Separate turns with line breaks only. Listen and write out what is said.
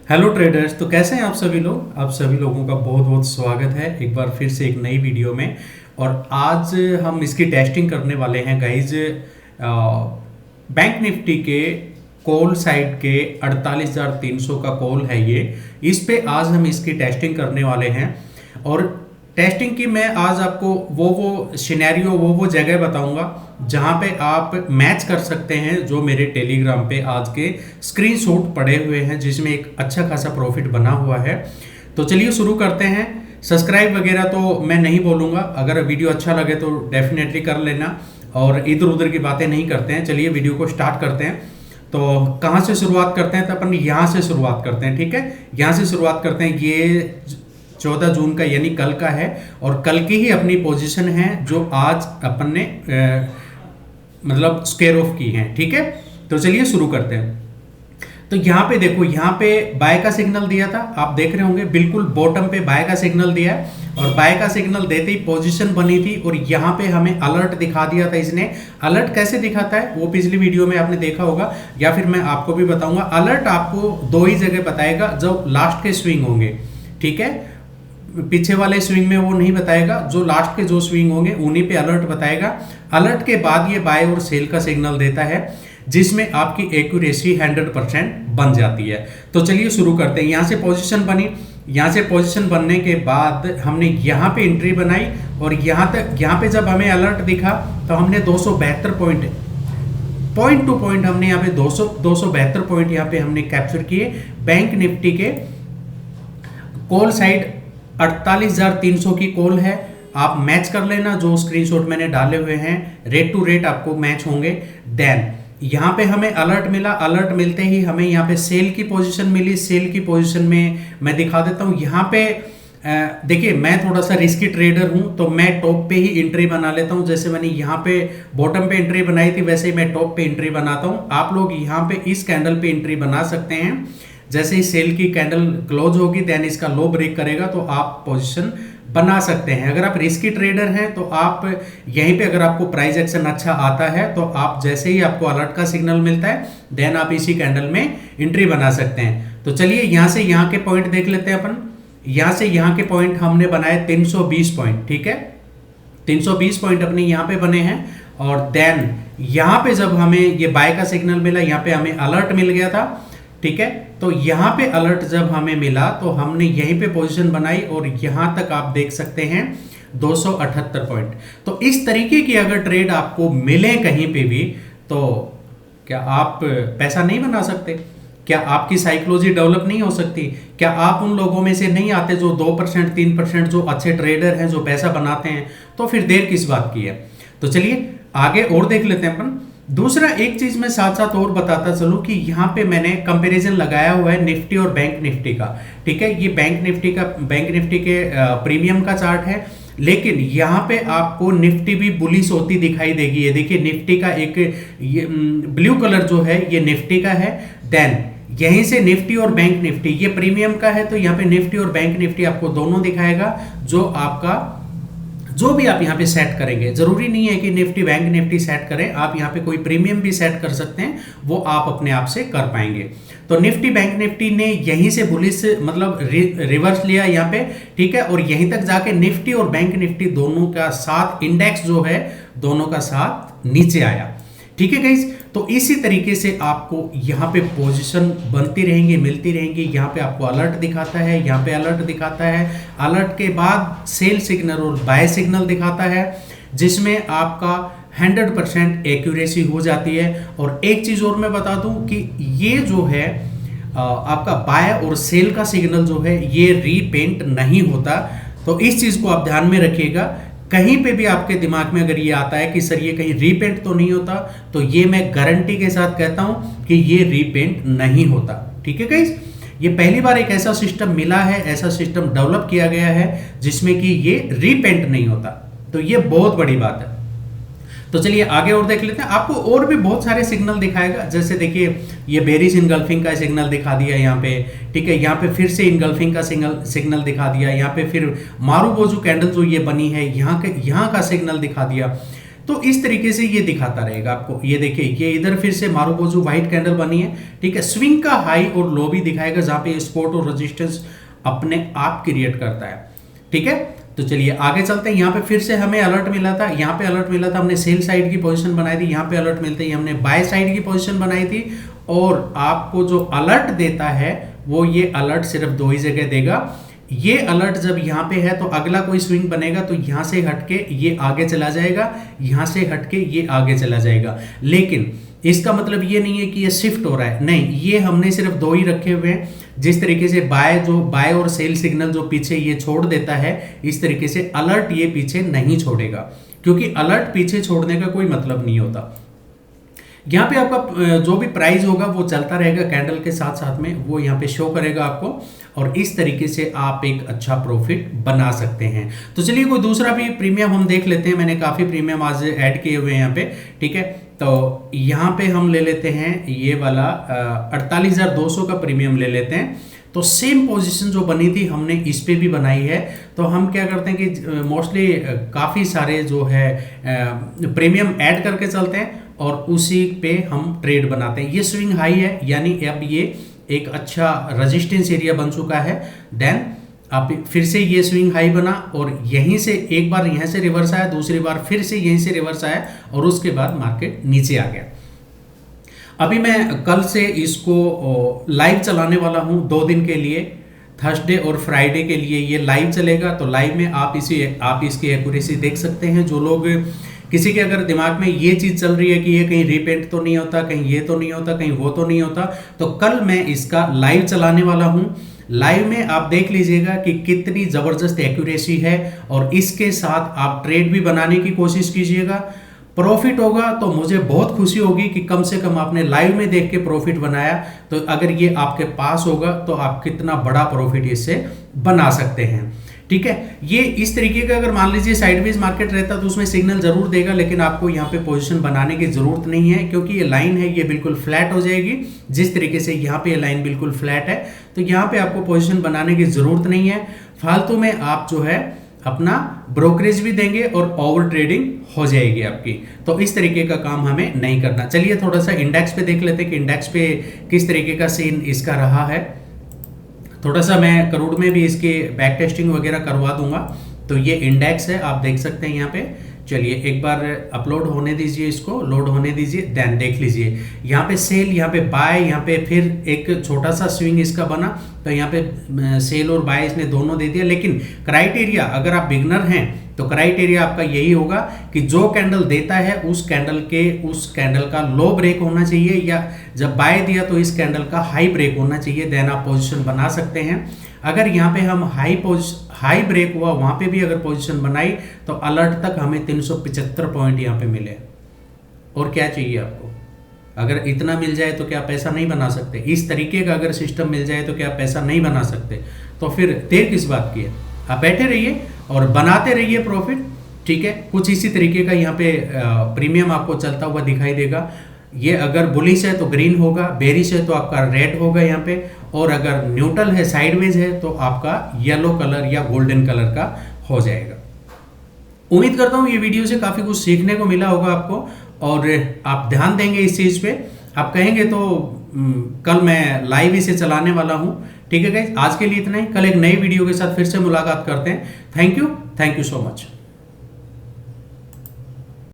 Hello traders. तो कैसे हैं आप सभी लोग? आप सभी लोगों का बहुत बहुत स्वागत है एक बार फिर से एक नई वीडियो में। और आज हम इसकी टेस्टिंग करने वाले हैं गाइज। बैंक निफ्टी के कॉल साइड के 48,300 का कॉल है ये। इस पे आज हम इसकी टेस्टिंग करने वाले हैं। और टेस्टिंग की मैं आज आपको वो सिनेरियो वो जगह बताऊंगा जहां पे आप मैच कर सकते हैं जो मेरे टेलीग्राम पे आज के स्क्रीनशॉट पड़े हुए हैं, जिसमें एक अच्छा खासा प्रॉफिट बना हुआ है। तो चलिए शुरू करते हैं। सब्सक्राइब वगैरह तो मैं नहीं बोलूँगा, अगर वीडियो अच्छा लगे तो डेफिनेटली कर लेना, और इधर उधर की बातें नहीं करते हैं। चलिए वीडियो को स्टार्ट करते हैं। तो कहाँ से शुरुआत करते हैं? तो अपन यहाँ से शुरुआत करते हैं, ठीक है। यहाँ से शुरुआत करते हैं। ये 14 जून का यानी कल का है, और कल की ही अपनी पोजीशन है जो आज अपन ने मतलब स्क्वायर ऑफ की है, ठीक है। तो चलिए शुरू करते हैं। तो यहाँ पे देखो, यहाँ पे बाय का सिग्नल दिया था, आप देख रहे होंगे बिल्कुल बॉटम पे बाय का सिग्नल दिया है। और बाय का सिग्नल देते ही पोजीशन बनी थी, और यहाँ पे हमें अलर्ट दिखा दिया था इसने। अलर्ट कैसे दिखाता है वो पिछली वीडियो में आपने देखा होगा, या फिर मैं आपको भी बताऊंगा। अलर्ट आपको दो ही जगह बताएगा, जब लास्ट के स्विंग होंगे, ठीक है। पीछे वाले स्विंग में वो नहीं बताएगा, जो लास्ट के जो स्विंग होंगे उन्हीं पे अलर्ट बताएगा। अलर्ट के बाद ये बाय और सेल का सिग्नल देता है, जिसमें आपकी एक्यूरेसी 100% बन जाती है। तो चलिए शुरू करते हैं। यहाँ से पोजीशन बनी, यहाँ से पोजीशन बनने के बाद हमने यहाँ पे एंट्री बनाई, और यहाँ पे जब हमें अलर्ट दिखा तो हमने 272 पॉइंट टू पॉइंट हमने यहाँ पे 272 पॉइंट यहाँ पे हमने कैप्चर किए। बैंक निफ्टी के कॉल साइड 48,300 की कॉल है। आप मैच कर लेना, जो स्क्रीनशॉट मैंने डाले हुए हैं रेट टू रेट आपको मैच होंगे। देन यहाँ पे हमें अलर्ट मिला, अलर्ट मिलते ही हमें यहाँ पे सेल की पोजीशन मिली। सेल की पोजीशन में मैं दिखा देता हूँ। यहाँ पे देखिए, मैं थोड़ा सा रिस्की ट्रेडर हूँ, तो मैं टॉप पे ही एंट्री बना लेता हूँ। जैसे मैंने यहाँ पे बॉटम पे एंट्री बनाई थी, वैसे ही मैं टॉप पे एंट्री बनाता हूँ। आप लोग यहाँ पे इस कैंडल पे एंट्री बना सकते हैं। जैसे ही सेल की कैंडल क्लोज होगी, देन इसका लो ब्रेक करेगा, तो आप पोजीशन बना सकते हैं। अगर आप रिस्की ट्रेडर हैं तो आप यहीं पे, अगर आपको प्राइस एक्शन अच्छा आता है तो आप जैसे ही आपको अलर्ट का सिग्नल मिलता है, देन आप इसी कैंडल में एंट्री बना सकते हैं। तो चलिए यहाँ से यहाँ के पॉइंट देख लेते हैं अपन। यहाँ से यहाँ के पॉइंट हमने बनाए 320 पॉइंट, ठीक है। 320 पॉइंट अपने यहाँ पे बने हैं। और देन यहाँ पे जब हमें ये बाय का सिग्नल मिला, यहाँ पे हमें अलर्ट मिल गया था, ठीक है। तो यहाँ पे अलर्ट जब हमें मिला तो हमने यहीं पे पोजीशन बनाई, और यहाँ तक आप देख सकते हैं 278 पॉइंट। तो इस तरीके की अगर ट्रेड आपको मिले कहीं पे भी, तो क्या आप पैसा नहीं बना सकते? क्या आपकी साइकोलॉजी डेवलप नहीं हो सकती? क्या आप उन लोगों में से नहीं आते जो 2% 3% जो अच्छे ट्रेडर हैं, जो पैसा बनाते हैं? तो फिर देर किस बात की है? तो चलिए आगे और देख लेते हैं अपन। दूसरा एक चीज मैं साथ साथ और बताता चलूं कि यहाँ पे मैंने कंपैरिजन लगाया हुआ है निफ्टी और बैंक निफ्टी का, ठीक है। ये बैंक निफ्टी के प्रीमियम का चार्ट है, लेकिन यहाँ पे आपको निफ्टी भी बुलिश होती दिखाई देगी। ये देखिए, निफ्टी का एक ये ब्लू कलर जो है ये निफ्टी का है। देन यहीं से निफ्टी और बैंक निफ्टी, ये प्रीमियम का है, तो यहाँ पे निफ्टी और बैंक निफ्टी आपको दोनों दिखाएगा। जो भी आप यहाँ पे सेट करेंगे, जरूरी नहीं है कि निफ्टी बैंक निफ्टी सेट करें, आप यहाँ पे कोई प्रीमियम भी सेट कर सकते हैं, वो आप अपने आप से कर पाएंगे। तो निफ्टी बैंक निफ्टी ने यहीं से बुलिश मतलब रिवर्स लिया यहाँ पे, ठीक है। और यहीं तक जाके निफ्टी और बैंक निफ्टी दोनों का साथ इंडेक्स जो है, दोनों का साथ नीचे आया, ठीक है गाइस। तो इसी तरीके से आपको यहाँ पे पोजीशन बनती रहेंगी, मिलती रहेंगी। यहाँ पे आपको अलर्ट दिखाता है, यहाँ पे अलर्ट दिखाता है, अलर्ट के बाद सेल सिग्नल और बाय सिग्नल दिखाता है, जिसमें आपका 100% एक्यूरेसी हो जाती है। और एक चीज और मैं बता दूं कि ये जो है आपका बाय और सेल का सिग्नल जो है, ये रीपेंट नहीं होता। तो इस चीज को आप ध्यान में रखिएगा। कहीं पे भी आपके दिमाग में अगर ये आता है कि सर ये कहीं रीपेंट तो नहीं होता, तो ये मैं गारंटी के साथ कहता हूं कि ये रीपेंट नहीं होता, ठीक है गाइस। ये पहली बार एक ऐसा सिस्टम मिला है, ऐसा सिस्टम डेवलप किया गया है जिसमें कि ये रीपेंट नहीं होता, तो ये बहुत बड़ी बात है। तो चलिए आगे और देख लेते हैं। आपको और भी बहुत सारे सिग्नल दिखाएगा। जैसे देखिए, ये बेरिश इनगल्फिंग का सिग्नल दिखा दिया यहाँ पे, ठीक है। यहाँ पे फिर से इनगल्फिंग का सिग्नल दिखा दिया। यहाँ पे फिर मारूबोजू कैंडल जो ये बनी है, यहाँ का सिग्नल दिखा दिया। तो इस तरीके से ये दिखाता रहेगा आपको। ये देखिए, ये इधर फिर से मारुबोजू व्हाइट कैंडल बनी है, ठीक है। स्विंग का हाई और लो भी दिखाएगा, जहां पे सपोर्ट और रेजिस्टेंस अपने आप क्रिएट करता है, ठीक है। तो चलिए आगे चलते हैं। यहाँ पे फिर से हमें अलर्ट मिला था, यहाँ पे अलर्ट मिला था, हमने सेल साइड की पोजीशन बनाई थी। यहाँ पे अलर्ट मिलते ही हमने बाय साइड की पोजीशन बनाई थी। और आपको जो अलर्ट देता है वो ये अलर्ट सिर्फ दो ही जगह देगा। ये अलर्ट जब यहाँ पे है तो अगला कोई स्विंग बनेगा तो यहाँ से हटके ये आगे चला जाएगा, यहाँ से हटके ये आगे चला जाएगा। लेकिन इसका मतलब ये नहीं है कि ये शिफ्ट हो रहा है, नहीं, ये हमने सिर्फ दो ही रखे हुए हैं। जिस तरीके से बाय और सेल सिग्नल जो पीछे ये छोड़ देता है, इस तरीके से अलर्ट ये पीछे नहीं छोड़ेगा, क्योंकि अलर्ट पीछे छोड़ने का कोई मतलब नहीं होता। यहाँ पे आपका जो भी प्राइस होगा वो चलता रहेगा कैंडल के साथ साथ में, वो यहाँ पे शो करेगा आपको, और इस तरीके से आप एक अच्छा प्रॉफिट बना सकते हैं। तो चलिए कोई दूसरा भी प्रीमियम हम देख लेते हैं। मैंने काफ़ी प्रीमियम आज ऐड किए हुए हैं यहाँ पे, ठीक है। तो यहाँ पे हम ले लेते हैं ये वाला 48,200 का प्रीमियम ले लेते हैं। तो सेम पोजीशन जो बनी थी हमने इस पे भी बनाई है। तो हम क्या करते हैं कि मोस्टली काफ़ी सारे जो है प्रीमियम ऐड करके चलते हैं और उसी पे हम ट्रेड बनाते हैं। ये स्विंग हाई है, यानी अब ये एक अच्छा रेजिस्टेंस एरिया बन चुका है। देन आप फिर से ये स्विंग हाई बना और यहीं से एक बार यहाँ से रिवर्स आया, दूसरी बार फिर से यहीं से रिवर्स आया और उसके बाद मार्केट नीचे आ गया। अभी मैं कल से इसको लाइव चलाने वाला हूँ 2 दिन के लिए, थर्सडे और फ्राइडे के लिए ये लाइव चलेगा। तो लाइव में आप इसकी एक्यूरेसी देख सकते हैं। जो लोग, किसी के अगर दिमाग में ये चीज़ चल रही है कि ये कहीं रिपेंट तो नहीं होता, कहीं ये तो नहीं होता, कहीं वो तो नहीं होता, तो कल मैं इसका लाइव चलाने वाला हूँ। लाइव में आप देख लीजिएगा कि कितनी ज़बरदस्त एक्यूरेसी है, और इसके साथ आप ट्रेड भी बनाने की कोशिश कीजिएगा। प्रॉफिट होगा तो मुझे बहुत खुशी होगी कि कम से कम आपने लाइव में देख के प्रॉफिट बनाया। तो अगर ये आपके पास होगा तो आप कितना बड़ा प्रॉफिट इससे बना सकते हैं, ठीक है। ये इस तरीके का अगर मान लीजिए साइडवेज मार्केट रहता तो उसमें सिग्नल जरूर देगा, लेकिन आपको यहाँ पे पोजीशन बनाने की जरूरत नहीं है, क्योंकि ये लाइन है ये बिल्कुल फ्लैट हो जाएगी। जिस तरीके से यहाँ पे ये लाइन बिल्कुल फ्लैट है, तो यहाँ पे आपको पोजीशन बनाने की जरूरत नहीं है। फालतू में आप जो है अपना ब्रोकरेज भी देंगे और ओवर ट्रेडिंग हो जाएगी आपकी। तो इस तरीके का काम हमें नहीं करना। चलिए थोड़ा सा इंडेक्स पे देख लेते हैं कि इंडेक्स पे किस तरीके का सीन इसका रहा है। थोड़ा सा मैं करूड में भी इसके बैक टेस्टिंग वगैरह करवा दूंगा। तो ये इंडेक्स है, आप देख सकते हैं यहाँ पे। चलिए एक बार अपलोड होने दीजिए, इसको लोड होने दीजिए, देन देख लीजिए यहाँ पे सेल, यहाँ पे बाय, यहाँ पे फिर एक छोटा सा स्विंग इसका बना। तो यहाँ पे सेल और बाय इसने दोनों दे दिया। लेकिन क्राइटेरिया, अगर आप बिगनर हैं तो क्राइटेरिया आपका यही होगा कि जो कैंडल देता है उस कैंडल का लो ब्रेक होना चाहिए, या जब बाय दिया तो इस कैंडल का हाई ब्रेक होना चाहिए, देन आप पोजीशन बना सकते हैं। अगर यहाँ पे हम हाई ब्रेक हुआ वहाँ पे भी अगर पोजीशन बनाई तो अलर्ट तक हमें 375 पॉइंट यहाँ पे मिले। और क्या चाहिए आपको? अगर इतना मिल जाए तो क्या पैसा नहीं बना सकते? इस तरीके का अगर सिस्टम मिल जाए तो क्या पैसा नहीं बना सकते? तो फिर देर किस बात की है? आप बैठे रहिए और बनाते रहिए प्रॉफिट, ठीक है। कुछ इसी तरीके का यहाँ पे प्रीमियम आपको चलता हुआ दिखाई देगा। ये अगर बुलिश है तो ग्रीन होगा, बेरिश है तो आपका रेड होगा यहाँ पे, और अगर न्यूट्रल है, साइडवेज है, तो आपका येलो कलर या गोल्डन कलर का हो जाएगा। उम्मीद करता हूँ ये वीडियो से काफ़ी कुछ सीखने को मिला होगा आपको, और आप ध्यान देंगे इस चीज़ पे। आप कहेंगे तो कल मैं लाइव इसे चलाने वाला हूँ, ठीक है गाइस। आज के लिए इतना ही, कल एक नई वीडियो के साथ फिर से मुलाकात करते हैं। Thank you so much.